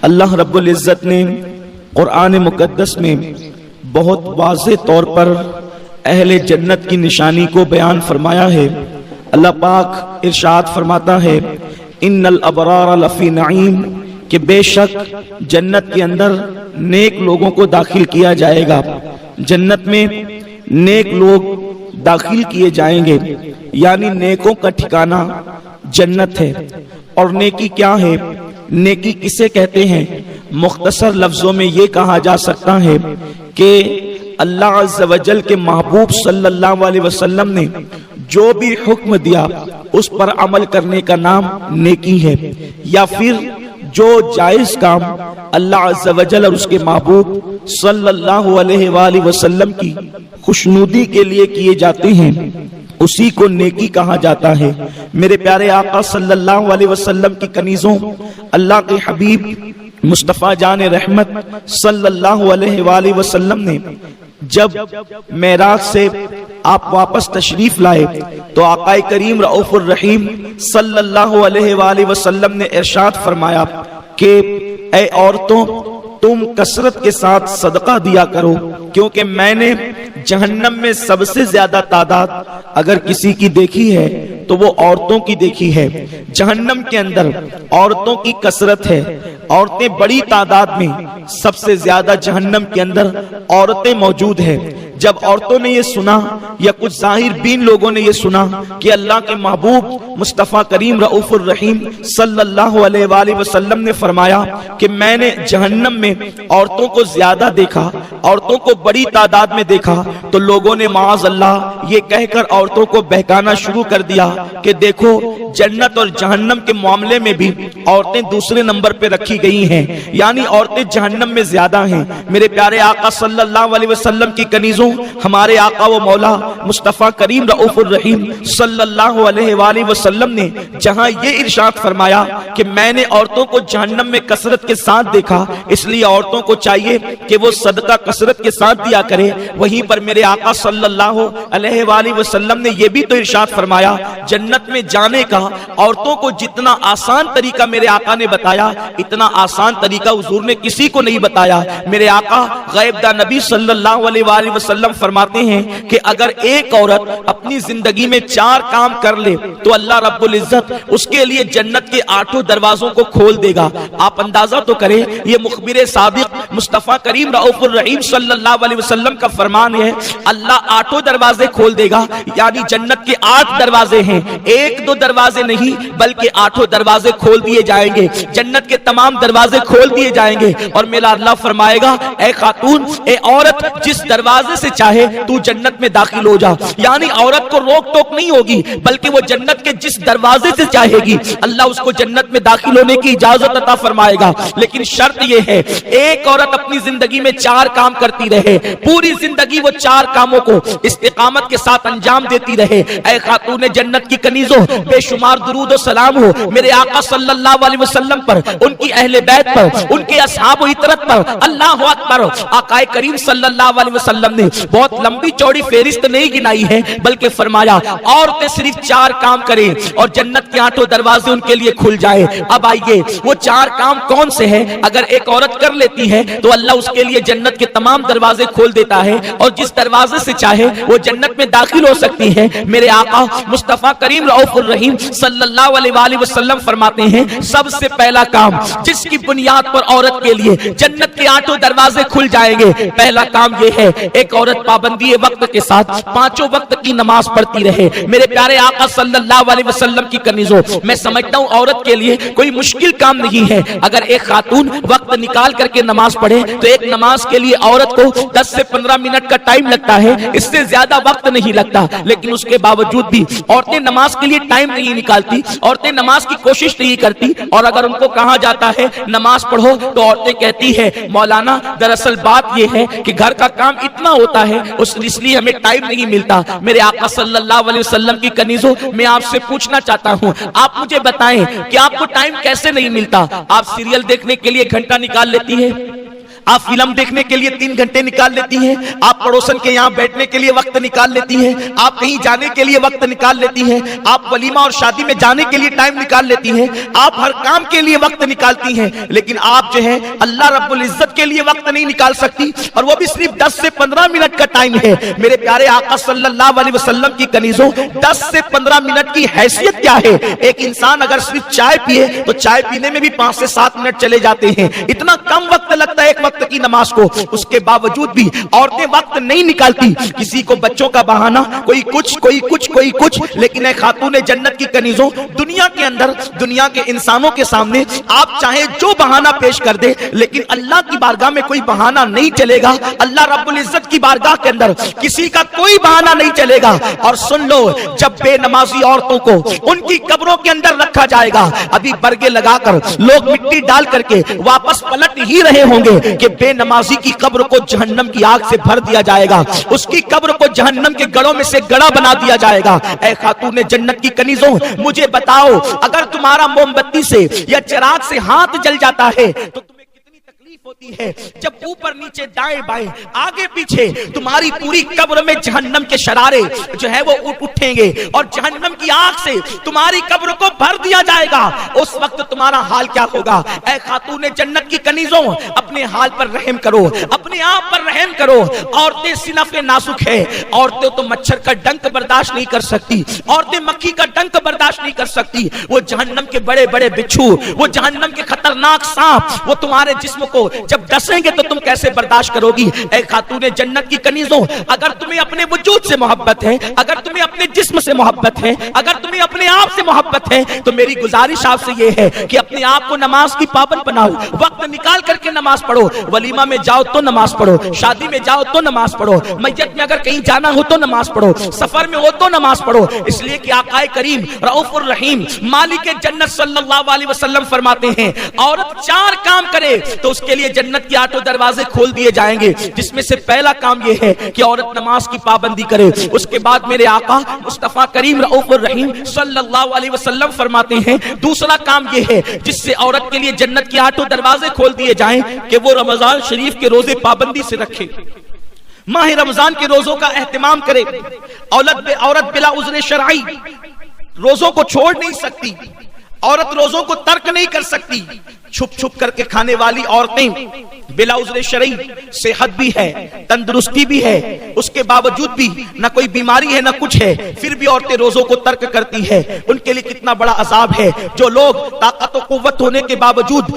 اللہ رب العزت نے قرآن مقدس میں بہت واضح طور پر اہل جنت کی نشانی کو بیان فرمایا ہے۔ اللہ پاک ارشاد فرماتا ہے ان الابرار لفی نعیم، کہ بے شک جنت کے اندر نیک لوگوں کو داخل کیا جائے گا۔ جنت میں نیک لوگ داخل کیے جائیں گے، یعنی نیکوں کا ٹھکانہ جنت ہے۔ اور نیکی کیا ہے، نیکی کسے کہتے ہیں؟ مختصر لفظوں میں یہ کہا جا سکتا ہے کہ اللہ عز و جل کے محبوب صلی اللہ علیہ وسلم نے جو بھی حکم دیا اس پر عمل کرنے کا نام نیکی ہے، یا پھر جو جائز کام اللہ عز و جل اور اس کے محبوب صلی اللہ علیہ وآلہ وسلم کی خوشنودی کے لیے کیے جاتے ہیں اسی کو نیکی کہا جاتا ہے۔ میرے پیارے آقا صلی اللہ علیہ وسلم کی کنیزوں، اللہ کے حبیب مصطفیٰ جان رحمت صلی اللہ علیہ وآلہ وسلم نے جب معراج سے آپ واپس تشریف لائے تو آقا کریم رؤوف الرحیم صلی اللہ علیہ وآلہ وسلم نے ارشاد فرمایا کہ اے عورتوں، تم کثرت کے ساتھ صدقہ دیا کرو، کیونکہ میں نے جہنم میں سب سے زیادہ تعداد اگر کسی کی دیکھی ہے تو وہ عورتوں کی دیکھی ہے۔ جہنم کے اندر عورتوں کی کثرت ہے، عورتیں بڑی تعداد میں، سب سے زیادہ جہنم کے اندر عورتیں موجود ہیں۔ جب عورتوں نے یہ سنا یا کچھ ظاہر بین لوگوں نے یہ سنا کہ اللہ کے محبوب مصطفیٰ کریم رؤوف الرحیم صلی اللہ علیہ وآلہ وسلم نے فرمایا کہ میں نے جہنم میں عورتوں کو زیادہ دیکھا، عورتوں کو بڑی تعداد میں دیکھا، تو لوگوں نے معاذ اللہ یہ کہہ کر عورتوں کو بہکانا شروع کر دیا کہ دیکھو جنت اور جہنم کے معاملے میں بھی عورتیں دوسرے نمبر پہ رکھی گئی ہیں، یعنی عورتیں جہنم میں زیادہ ہیں۔ میرے پیارے آقا صلی اللہ علیہ وسلم کی کنیزوں، ہمارے آقا و مولا مصطفیٰ کریم رؤوف الرحیم صلی اللہ علیہ وآلہ وسلم نے جہاں یہ ارشاد فرمایا کہ میں نے عورتوں کو جہنم میں کثرت کے ساتھ دیکھا، اس لیے عورتوں کو چاہیے کہ وہ صدقہ کثرت کے ساتھ دیا کرے، وہیں پر میرے آقا صلی اللہ علیہ وآلہ وسلم نے یہ بھی تو ارشاد فرمایا جنت میں جانے کا عورتوں کو جتنا آسان طریقہ میرے آقا نے بتایا، اتنا آسان طریقہ حضور نے کسی کو نہیں بتایا۔ میرے آقا غیب داں نبی صلی اللہ علیہ وآلہ وسلم فرماتے ہیں کہ اگر ایک عورت اپنی زندگی میں 4 کام کر لے تو اللہ رب العزت اس کے لیے جنت کے 8 دروازوں کو کھول دے گا۔ آپ اندازہ تو کریں، یہ مخبر صادق مصطفیٰ کریم رؤوف الرحیم صلی اللہ علیہ وسلم کا فرمان ہے، اللہ 8 دروازے کھول دے گا، یعنی جنت کے 8 دروازے ہیں، 1-2 دروازے نہیں بلکہ 8 دروازے کھول دیے جائیں گے، جنت کے تمام دروازے کھول دیے جائیں گے۔ اور میرا اللہ فرمائے گا اے خاتون، اے عورت، جس دروازے سے چاہے تو جنت میں داخل ہو جا، یعنی عورت کو روک ٹوک نہیں ہوگی بلکہ وہ جنت کے جس دروازے سے چاہے گی اللہ اس کو جنت میں داخل ہونے کی اجازت عطا فرمائے گا۔ لیکن شرط یہ ہے ایک عورت اپنی زندگی میں 4 کام کرتی رہے، پوری زندگی وہ 4 کاموں کو استقامت کے ساتھ انجام دیتی رہے۔ اے خاتون جنت کی کنیزوں، بے شمار درود و سلام ہو میرے آقا صلی اللہ علیہ وسلم پر، ان کی اہل بیت پر، ان کے اصحاب و اطرت پر۔ اللہ اکبر! آقا کریم صلی اللہ علیہ وسلم نے بہت لمبی چوڑی فہرست نہیں گنائی ہے بلکہ فرمایا عورتیں صرف 4 کام کریں اور جنت کے 8 دروازے ان کے لیے کھل جائے۔ اب آئیے وہ 4 کام کون سے ہیں؟ اگر ایک عورت کر لیتی ہے تو اللہ اس کے لیے جنت کے تمام دروازے کھول دیتا ہے اور جس دروازے سے چاہے وہ جنت میں داخل ہو سکتی ہے۔ میرے آقا مصطفیٰ کریم رؤوف الرحیم صلی اللہ علیہ وآلہ وسلم فرماتے ہیں سب سے پہلا کام جس کی بنیاد پر عورت کے لیے جنت کے 8 دروازے کھل جائیں گے، پہلا کام یہ ہے ایک عورت پابندی وقت کے ساتھ 5 وقت کی نماز پڑھتی رہے۔ میرے پیارے آقا صلی اللہ علیہ وسلم کی کنیزوں، میں سمجھتا ہوں عورت کے لیے کوئی مشکل کام نہیں ہے اگر ایک خاتون وقت نکال کر کے نماز پڑھے تو ایک نماز کے لیے عورت کو 10 سے 15 منٹ کا ٹائم لگتا ہے، اس سے زیادہ وقت نہیں لگتا، لیکن اس کے باوجود بھی عورتیں نماز کے لیے ٹائم نہیں نکالتی، عورتیں نماز کی کوشش نہیں کرتی، اور اگر ان کو کہا جاتا ہے نماز پڑھو تو عورتیں کہتی ہے مولانا دراصل بات یہ ہے کہ گھر کا کام اتنا ہوتا ہے اس لیے ہمیں ٹائم نہیں ملتا۔ میرے آقا صلی اللہ علیہ وسلم کی کنیزوں، میں آپ سے پوچھنا چاہتا ہوں آپ مجھے بتائیں کہ آپ کو ٹائم کیسے نہیں ملتا؟ آپ سیریل دیکھنے کے لیے گھنٹہ نکال لیتی ہے، آپ فلم دیکھنے کے لیے 3 گھنٹے نکال لیتی ہیں, آپ پڑوسن کے یہاں بیٹھنے کے لیے وقت نکال لیتی ہیں, آپ کہیں جانے کے لیے وقت نکال لیتی ہیں, آپ ولیمہ اور شادی میں جانے کے لیے ٹائم نکال لیتی ہیں, آپ ہر کام کے لیے وقت نکالتی ہیں, لیکن آپ جو ہے اللہ رب العزت کے لیے وقت نہیں نکال سکتی, اور وہ بھی صرف 10 سے 15 منٹ کا ٹائم ہے. میرے پیارے آقا صلی اللہ علیہ وسلم کی کنیزوں, 10 سے 15 منٹ کی حیثیت کیا ہے؟ ایک انسان اگر صرف چائے پیے تو چائے پینے میں بھی 5 سے 7 منٹ چلے جاتے ہیں, اتنا کم وقت لگتا ہے ایک وقت کی نماز کو. اس کے باوجود بھی عورتیں وقت نہیں نکالتی, کسی کو بچوں کا بہانہ, کوئی کچھ کوئی کچھ کوئی کچھ. لیکن اے خاتون جنت کی کنیزوں, دنیا کے اندر دنیا کے انسانوں کے سامنے آپ چاہے جو بہانہ پیش کر دے, لیکن اللہ کی بارگاہ میں کوئی بہانہ نہیں چلے گا. اللہ رب العزت کی بارگاہ کے اندر کسی کا کوئی بہانہ نہیں چلے گا. اور سن لو, جب بے نمازی عورتوں کو ان کی قبروں کے اندر رکھا جائے گا, ابھی برگے لگا کر لوگ مٹی ڈال کر کے واپس پلٹ ہی رہے ہوں گے کہ بے نمازی کی قبر کو جہنم کی آگ سے بھر دیا جائے گا, اس کی قبر کو جہنم کے گڑوں میں سے گڑا بنا دیا جائے گا. اے خاتون جنت کی کنیزوں, مجھے بتاؤ, اگر تمہارا موم بتی سے یا چراغ سے ہاتھ جل جاتا ہے تو تمہیں کتنی تکلیف ہوتی ہے جب اوپر نیچے دائیں بائیں آگے پیچھے تمہاری پوری قبر میں جہنم کے شرارے جو ہے وہ اٹھیں گے اور جہنم کی آگ سے تمہاری قبر کو بھر دیا جائے گا. اس وقت تمہارا حال کیا ہوگا؟ اے خاتون جنت کی کنیزوں, اپنے حال پر رحم کرو, اپنے آپ پر رحم کرو. عورتیں صنف نازک ہے, عورتیں تو مچھر کا ڈنک برداشت نہیں کر سکتی, عورتیں مکھی کا ڈنک برداشت نہیں کر سکتی. وہ جہنم کے بڑے بڑے بچھو, وہ جہنم کے خطرناک سانپ, وہ تمہارے جسم کو جب ڈسیں گے تو تم کیسے برداشت کرو گی؟ اے خاتون جنت کی کنیزوں, اگر تمہیں اپنے وجود سے محبت ہے, اگر تمہیں اپنے جسم سے محبت ہے, اگر تمہیں اپنے آپ سے محبت ہے, تو میری گزارش آپ سے یہ ہے کہ اپنے آپ کو نماز کی پابند بناؤ, وقت نکال کر کے نماز پڑھو. ولیمہ میں جاؤ تو نماز پڑھو, شادی میں جاؤ تو نماز پڑھو, میت میں اگر کہیں جانا ہو تو نماز پڑھو, سفر میں ہو تو نماز پڑھو. اس لیے کہ آقا کریم رؤوف الرحیم مالک جنت صلی اللہ علیہ وسلم فرماتے ہیں, عورت 4 کام کرے تو اس کے لیے جنت کے 8 دروازے کھول دیے جائیں گے, جس میں سے پہلا کام یہ ہے کہ عورت نماز کی پابندی کرے. اس کے بعد میرے آقا مصطفیٰ کریم رؤوف الرحیم صلی اللہ علیہ وسلم فرماتے ہیں, دوسرا کام یہ ہے جس سے عورت کے لیے جنت کے 8 دروازے کھول دیے جائیں کہ وہ رمضان شریف کے روزے پابندی سے رکھے, ماہ رمضان کے روزوں کا اہتمام کرے. عورت بلا عذر شرعی روزوں کو چھوڑ نہیں سکتی, عورت روزوں کو ترک نہیں کر سکتی. چھپ چھپ کر کے کھانے والی عورتیں بلا عذر شرعی, صحت بھی ہے, تندرستی بھی ہے, اس کے باوجود بھی نہ کوئی بیماری ہے نہ کچھ ہے, پھر بھی عورتیں روزوں کو ترک کرتی ہے. ان کے لیے کتنا بڑا عذاب ہے. جو لوگ طاقت و قوت ہونے کے باوجود,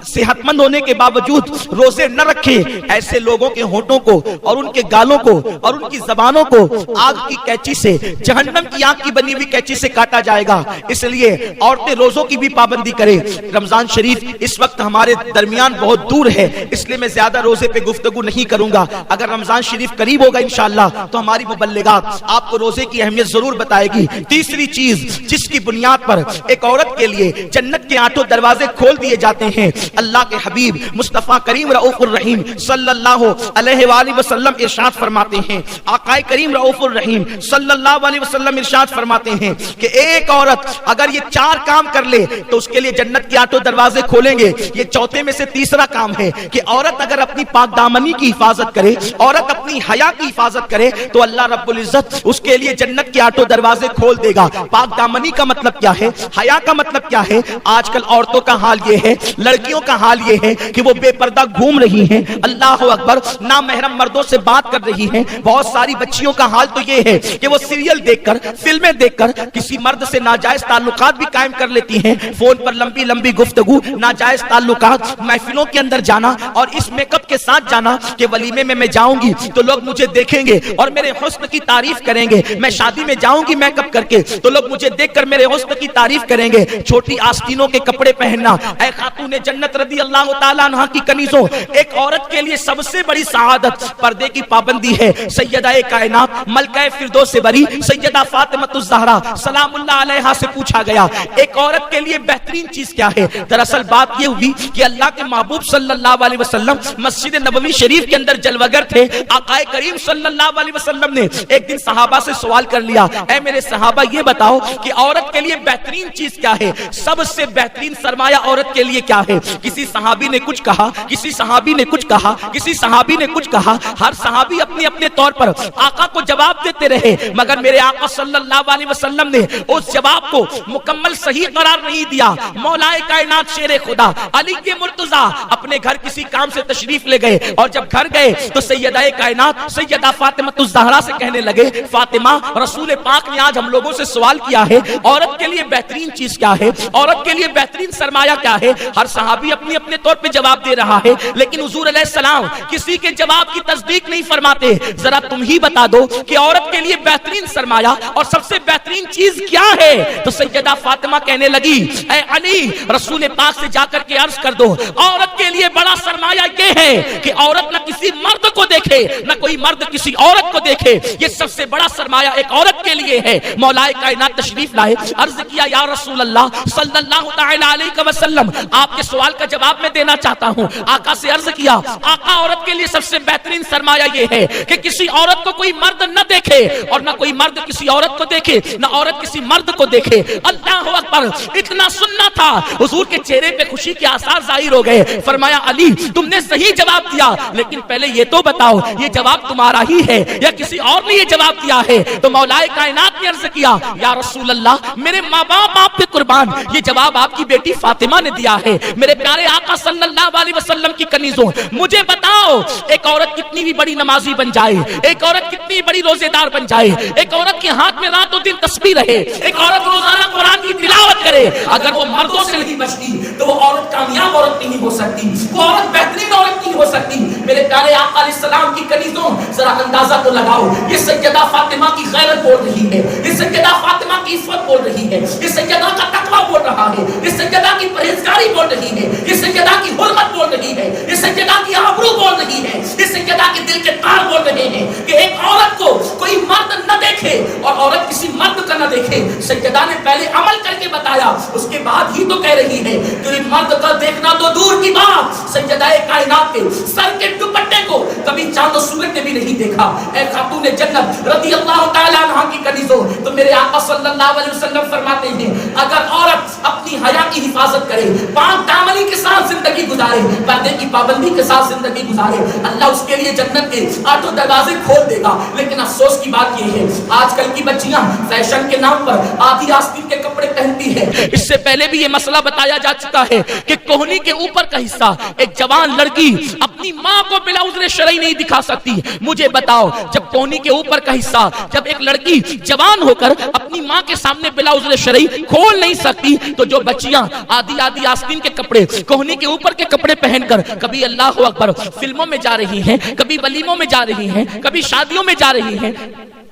صحت مند ہونے کے باوجود روزے نہ رکھے, ایسے لوگوں کے ہونٹوں کو اور ان کے گالوں کو اور ان کی زبانوں کو آگ کی کینچی سے, جہنم کی آگ کی بنی ہوئی کینچی سے کاٹا جائے گا. اس لیے عورتیں روزوں کی بھی پابندی کریں. رمضان شریف اس وقت ہمارے درمیان بہت دور ہے, اس لیے میں زیادہ روزے پہ گفتگو نہیں کروں گا. اگر رمضان شریف قریب ہوگا انشاءاللہ تو ہماری مبلغات آپ کو روزے کی اہمیت ضرور بتائے گی. تیسری چیز جس کی بنیاد پر ایک عورت کے لیے جنت کے 8 دروازے کھول دیے جاتے ہیں, اللہ کے حبیب مصطفیٰ کریم رؤوف الرحیم صلی اللہ علیہ وآلہ وسلم ارشاد فرماتے ہیں, آقا کریم رؤوف الرحیم صلی اللہ علیہ وسلم ارشاد فرماتے ہیں کہ ایک عورت اگر یہ 4 کام کر لے تو اس کے لیے جنت کے 8 دروازے کھولیں گے. یہ چوتھے میں سے تیسرا کام ہے کہ عورت اگر اپنی پاک دامنی کی حفاظت کرے, عورت اپنی حیا کی حفاظت کرے, تو اللہ رب العزت اس کے لیے جنت کے 8 دروازے کھول دے گا. پاک دامنی کا مطلب کیا ہے, حیا کا مطلب کیا ہے؟ آج کل عورتوں کا حال یہ ہے, لڑکیوں کا حال یہ ہے کہ وہ بے پردہ گھوم رہی ہیں, اللہ اکبر, نامحرم مردوں سے بات کر رہی ہیں. بہت ساری بچیوں کا حال تو یہ ہے کہ وہ سیریل دیکھ کر, فلمیں دیکھ کر کسی مرد سے ناجائز تعلقات بھی قائم کر لیتی ہیں. فون پر لمبی لمبی گفتگو, ناجائز تعلقات, محفلوں کے اندر جانا اور اس میک اپ کے ساتھ جانا کہ ولیمے میں جاؤں گی تو لوگ مجھے دیکھیں گے اور میرے حسن کی تعریف کریں گے. میں شادی میں جاؤں گی میک اپ کر کے تو لوگ مجھے دیکھ کر میرے حسن کی تعریف کریں گے. چھوٹی آستینوں کے کپڑے پہننا. اے خاتون جنت رضی اللہ تعالیٰ عنہ کی کنیزوں, ایک عورت کے لیے سب سے بڑی سعادت پردے کی پابندی ہے. سیدہ کائنات ملکہ فردوس بری سیدہ فاطمہ الزہرا سلام اللہ علیہا سے پوچھا گیا, ایک عورت عورت کے لیے بہترین چیز کیا ہے؟ دراصل بات یہ ہوئی کہ اللہ کے محبوب صلی اللہ علیہ وسلم مسجد نبوی شریف کے اندر جلوگر تھے. آقا کریم صلی اللہ علیہ وسلم نے ایک دن صحابہ سے سوال کر لیا, اے میرے صحابہ یہ بتاؤ کہ عورت کے لیے بہترین چیز کیا ہے, سب سے بہترین سرمایہ عورت کے لیے کیا ہے؟ کسی صحابی نے کچھ کہا, کسی صحابی نے کچھ کہا, کسی صحابی نے کچھ کہا. ہر صحابی اپنے اپنے طور پر آقا کو جواب دیتے رہے, مگر میرے آقا صلی اللہ علیہ وسلم نے اس جواب کو مکمل صحیح قرار نہیں دیا. مولا کائنات شیر خدا علی کے مرتضیٰ اپنے گھر کسی کام سے تشریف لے گئے, اور جب گھر گئے تو سیدہ کائنات سیدہ فاطمہ الزہرا سے کہنے لگے, فاطمہ رسول پاک نے آج ہم لوگوں سے سوال کیا ہے, عورت کے لیے بہترین چیز کیا ہے, عورت کے لیے بہترین سرمایہ کیا ہے؟ ہر صحابی اپنے اپنے طور پہ جواب دے رہا ہے, لیکن حضور علیہ السلام کسی کے جواب کی تصدیق نہیں فرماتے. ذرا تم ہی بتا دو کہ عورت کے لیے بہترین سرمایہ اور سب سے بہترین چیز کیا ہے؟ تو سیدہ فاطمہ کہنے لگی, اے علی رسول پاک سے جا کر کے عرض کر دو, عورت کے لیے بڑا سرمایہ یہ ہے کہ عورت نہ کسی مرد کو دیکھے, نہ کوئی مرد کسی عورت کو دیکھے. یہ سب سے بڑا سرمایہ ایک عورت کے لیے ہے. مولا کائنات تشریف لائے, عرض کیا یا رسول اللہ صلی اللہ تعالی علیہ وسلم, آپ کے سوال کا جواب میں دینا چاہتا ہوں. آقا سے عرض کیا, آقا عورت کے لیے سب سے بہترین سرمایہ یہ ہے کہ کسی عورت کو کوئی مرد نہ دیکھے, اور نہ کوئی مرد کسی عورت کو دیکھے, نہ عورت کسی مرد کو دیکھے. اللہ اکبر, اتنا سننا تھا, حضور کے چہرے پہ خوشی کے آثار ظاہر ہو گئے. فرمایا علی تم نے صحیح جواب دیا, لیکن پہلے یہ تو بتاؤ یہ جواب تمہارا ہی ہے یا کسی اور نے یہ جواب دیا ہے؟ تو مولا کائنات نے عرض کیا, یا رسول اللہ میرے ماں باپ آپ پہ قربان, یہ جواب آپ کی بیٹی فاطمہ نے دیا ہے. میرے پیارے آقا صلی اللہ علیہ وسلم کی کنیزوں, مجھے بتاؤ ایک عورت کتنی بھی بڑی نمازی بن جائے, ایک عورت کتنی بڑی روزے دار بن جائے, ایک عورت کے ہاتھ میں رات و دن تسبیح رہے, ایک عورت روزانہ قرآن کی تلاوت کرے, اگر وہ مردوں سے نہیں بچتی تو وہ عورت کامیاب عورت نہیں ہو سکتی, وہ عورت بہترین عورت نہیں ہو سکتی. میرے پیارے آقا علیہ السلام کی کنیزوں, ذرا اندازہ تو لگاؤ, یہ سیدہ فاطمہ کی غیرت بول رہی ہے, یہ سیدہ فاطمہ کی عفت بول رہی ہے, یہ سیدہ کا تقویٰ بول رہا ہے, یہ سیدہ کی پرہیزگاری بول رہی ہے, یہ سیدہ کی حرمت بول رہی ہے, یہ سیدہ کی آبرو بول رہی ہے, یہ سیدہ کے دل کے تار بول رہے ہیں کہ ایک عورت کو کوئی مرد نہ دیکھے اور عورت کسی مرد کا نہ دیکھے. سیدہ نے پہلے عمل کر کے بتایا, اس کے بعد ہی تو کہہ رہی ہے کہ مرد کا دیکھنا تو دور کی بات, سیدہ کائنات کے سر کے دوپٹے کو کبھی چاند و سورج نے بھی نہیں دیکھا. اے خاتون جنت رضی اللہ تعالی عنہا کی کنیزوں, تو میرے آقا صلی اللہ علیہ وسلم فرماتے ہیں اگر عورت اپنی حیا کی حفاظت کرے, پاک دامنی کے ساتھ زندگی گزارے, پردے کی پابندی کے ساتھ زندگی گزارے, اللہ اس کے لیے جنت کے آٹھوں دروازے کھول دے گا. لیکن افسوس کی بات یہ ہے آج کل کی بچیاں فیشن کے نام پر آدھی آستین کے کپڑے پہنتی ہیں. اس سے پہلے بھی یہ مسئلہ بتایا جا چکا ہے کہ کوہنی کے اوپر کا حصہ ایک جوان لڑکی اپنی ماں کو بلا عذر شرعی نہیں دکھا سکتی. مجھے بتاؤ جب کوہنی کے اوپر کا حصہ, جب ایک لڑکی جوان ہو کر اپنی ماں کے سامنے بلا عذر شرعی کھول نہیں سکتی, تو جو بچیاں آدھی آستین کے کپڑے, کوہنی کے اوپر کے کپڑے پہن کر کبھی اللہ اکبر فلموں میں جا رہی ہیں, کبھی ولیموں میں جا رہی ہیں, کبھی شادیوں میں جا رہی ہیں,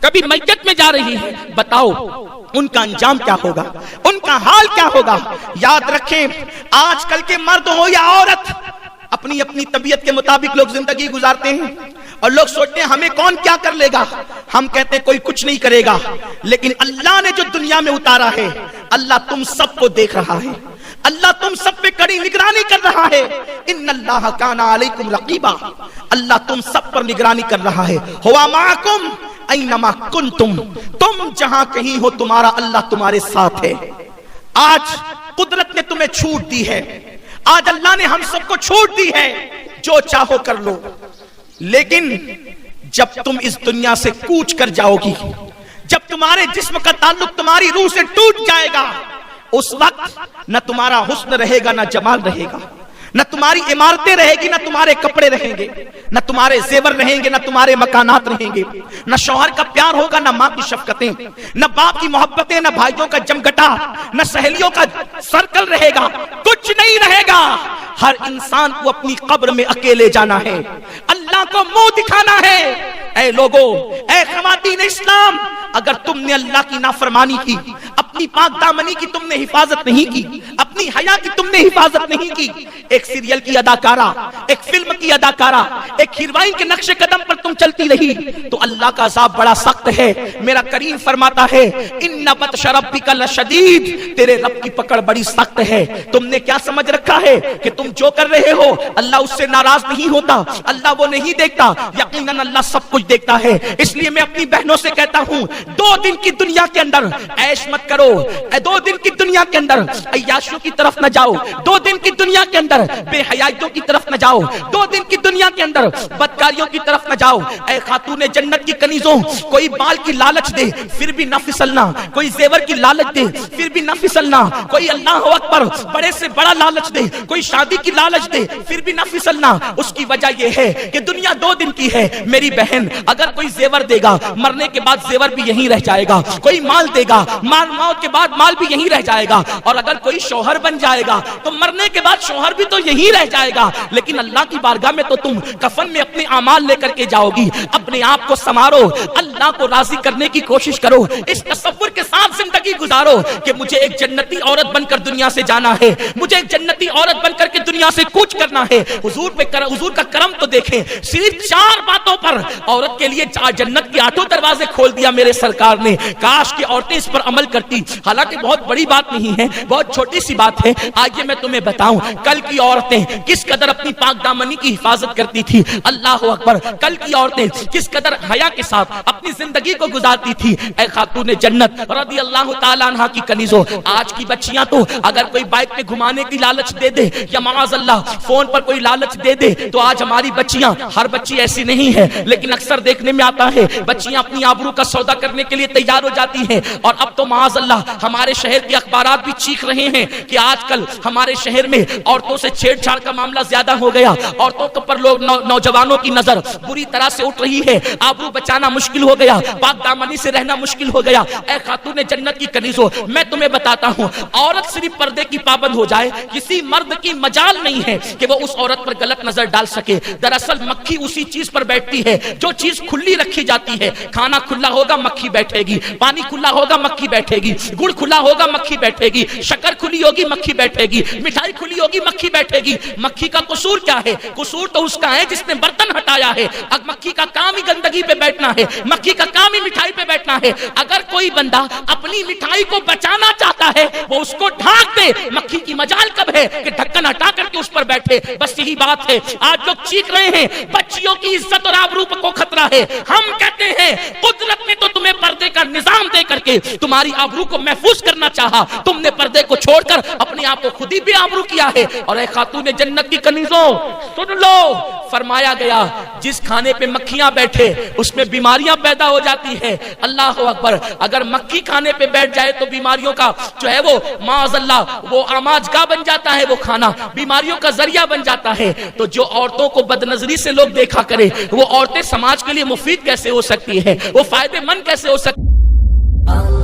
کبھی میت میں جا رہی ہیں, بتاؤ ان کا انجام کیا ہوگا, ان کا حال کیا ہوگا؟ یاد رکھیں آج کل کے مرد ہو یا عورت, اپنی اپنی طبیعت کے مطابق لوگ زندگی گزارتے ہیں, اور لوگ سوچتے ہیں ہمیں کون کیا کر لے گا. ہم کہتے ہیں کوئی کچھ نہیں کرے گا, لیکن اللہ نے جو دنیا میں اتارا ہے, اللہ تم سب کو دیکھ رہا ہے, اللہ تم سب پہ کڑی نگرانی کر رہا ہے. ان اللہ کان علیکم رقیبا, اللہ تم سب پر نگرانی کر رہا ہے. ہوا معکم اینما کنتم, تم جہاں کہیں ہو تمہارا اللہ تمہارے ساتھ ہے. آج قدرت نے تمہیں چھوٹ دی ہے, آج اللہ نے ہم سب کو چھوٹ دی ہے, جو چاہو کر لو. لیکن جب تم اس دنیا سے کوچ کر جاؤ گی, جب تمہارے جسم کا تعلق تمہاری روح سے ٹوٹ جائے گا, اس وقت نہ تمہارا حسن رہے گا, نہ جمال رہے گا, نہ تمہاری عمارتیں رہے گی, نہ تمہارے کپڑے رہیں گے, نہ تمہارے زیور رہیں گے, نہ تمہارے مکانات رہیں گے, نہ شوہر کا پیار ہوگا, نہ ماں کی شفقتیں, نہ باپ کی محبتیں, نہ بھائیوں کا جمگٹا, نہ سہیلیوں کا سرکل رہے گا, کچھ نہیں رہے گا. ہر انسان کو اپنی قبر میں اکیلے جانا ہے, اللہ کو منہ دکھانا ہے. اے لوگو, اے خواتین اسلام, اگر تم نے اللہ کی نافرمانی کی, اپنی پاک دامنی کی تم نے حفاظت نہیں کی, اپنی اپنی حیا کی تم نے حفاظت نہیں کی. ایک سیریل کی اداکارہ، ایک فلم کی اداکارہ، ایک ہیروئن کے نقش قدم پر تم چلتی رہی تو اللہ کا عذاب بڑا سخت ہے. میرا کریم فرماتا ہے ان بطش ربک لشدید، تیرے رب کی پکڑ بڑی سخت ہے. تم نے کیا سمجھ رکھا ہے کہ تم جو کر رہے ہو اللہ اس سے ناراض نہیں ہوتا، اللہ وہ نہیں دیکھتا. یقیناً اللہ سب کچھ دیکھتا ہے. اس لیے میں اپنی بہنوں سے کہتا ہوں 2 دن کی دنیا کے اندر عیش مت کرو، 2 دن کی دنیا کے اندر عیاشیوں کی طرف نہ جاؤ، 2 دن کی دنیا کے اندر بے حیائیوں کی طرف نہ جاؤ، 2 دن کی دنیا کے اندر بدکاریوں کی طرف نہ جاؤ. اے خاتون جنت کی کنیزوں، کوئی بال کی لالچ دے پھر بھی نہ پھسلنا، کوئی زیور کی لالچ دے پھر بھی نہ پھسلنا، کوئی اللہ اکبر بڑے سے بڑا لالچ دے، کوئی شادی کی لالچ دے پھر بھی نہ پھسلنا. اس کی وجہ یہ ہے کہ دنیا 2 دن کی ہے. میری بہن، اگر کوئی زیور دے گا مرنے کے بعد زیور بھی یہیں رہ جائے گا، کوئی مال دے گا موت کے بعد مال بھی یہیں رہ جائے گا، اور اگر کوئی شوہر بن جائے گا تو مرنے کے بعد شوہر بھی تو یہیں رہ جائے گا. لیکن اللہ کی بارگاہ میں تو تم کفن میں اپنے اعمال لے کر کے جاؤ گی. اپنے آپ کو سنوارو، اللہ کو راضی کرنے کی کوشش کرو، اس تصور کے ساتھ زندگی گزارو کہ مجھے ایک جنتی عورت بن کر دنیا سے جانا ہے، مجھے ایک جنتی عورت بن کر کے دنیا سے کوچ کرنا ہے. حضور کا کرم تو دیکھیں، صرف 4 باتوں پر عورت کے لیے جنت کے 8 دروازے کھول دیا میرے سرکار نے. کاش کہ عورتیں اس پر عمل کرتی. حالانکہ بہت بڑی بات نہیں ہے، بہت چھوٹی سی بات ہے. آئیے میں تمہیں بتاؤں کل کی عورتیں کس قدر اپنی پاک دامنی کی حفاظت کرتی تھی. اللہ اکبر، کل کی عورتیں کس قدر حیا کے ساتھ اپنی زندگی کو گزارتی تھی. اے خاتون جنت رضی اللہ تعالیٰ عنہ کی کنیزوں، آج کی بچیاں تو اگر کوئی بائک پہ گھمانے کی لالچ دے دے یا معاذ اللہ فون پر کوئی لالچ دے دے تو آج ہماری بچیاں، ہر بچی ایسی نہیں ہے لیکن اکثر دیکھنے میں آتا ہے بچیاں اپنی آبرو کا سودا کرنے کے لیے تیار ہو جاتی ہیں. اور اب تو معاذ اللہ ہمارے شہر کے اخبارات بھی چیخ رہے ہیں کہ آج کل ہمارے شہر میں عورتوں سے چھیڑ چھاڑ کا معاملہ زیادہ ہو گیا. عورتوں پر لوگ نوجوانوں کی نظر بری طرح سے اٹھ رہی ہے، آبرو بچانا مشکل ہو گیا، پاک دامنی سے رہنا مشکل ہو گیا. اے خاتون جنت کی کنیزوں، میں تمہیں بتاتا ہوں عورت صرف پردے کی پابند ہو جائے کسی مرد کی مجال نہیں ہے کہ وہ اس عورت پر غلط نظر ڈال سکے. دراصل مکھی اسی چیز پر بیٹھتی ہے جو چیز کھلی رکھی جاتی ہے. کھانا کھلا ہوگا مکھی بیٹھے گی، پانی کھلا ہوگا مکھی بیٹھے گی، گڑ کھلا ہوگا مکھی بیٹھے گی، شکر کھلی ہوگی مکھی بیٹھے گی، مٹھائی کھلی ہوگی مکھی بیٹھے گی. مکھی کا قصور کیا ہے؟ قصور تو اس کا ہے جس نے برتن ہٹایا ہے. اب مکھی کا کام ہی گندگی پہ بیٹھنا ہے، مکھی کا کام ہی مٹھائی پہ بیٹھنا ہے. اگر کوئی بندہ اپنی مٹھائی کو بچانا چاہتا ہے وہ اس کو ڈھانک دے. مکھی کی مجال کب ہے کہ ڈھکن ہٹا کر کے اس پر بیٹھے؟ بس یہی بات ہے. آج لوگ چیخ رہے ہیں بچیوں کی عزت اور آبرو کو خطرہ ہے. ہم کہتے ہیں قدرت نے تو تمہیں پردے کا نظام دے کر کے تمہاری آبرو کو محفوظ کرنا چاہا، تم نے پردے کو چھوڑ کر اپنے آپ کو خود ہی بے آبرو کیا ہے. اور اے خاتون جنت کی کنیزوں سن لو، فرمایا گیا جس کھانے پہ مکھیاں بیٹھے اس میں بیماریاں پیدا ہو جاتی ہے. اللہ اکبر، اگر مکھی کھانے پہ بیٹھ جائے تو بیماریوں کا جو ہے وہ معاذ اللہ وہ آماج کا بن جاتا ہے، وہ کھانا بیماریوں کا ذریعہ بن جاتا ہے. تو جو عورتوں کو بدنظری سے لوگ دیکھا کرے وہ عورتیں سماج کے لیے مفید کیسے ہو سکتی ہے، وہ فائدے مند کیسے ہو سکتی ہے؟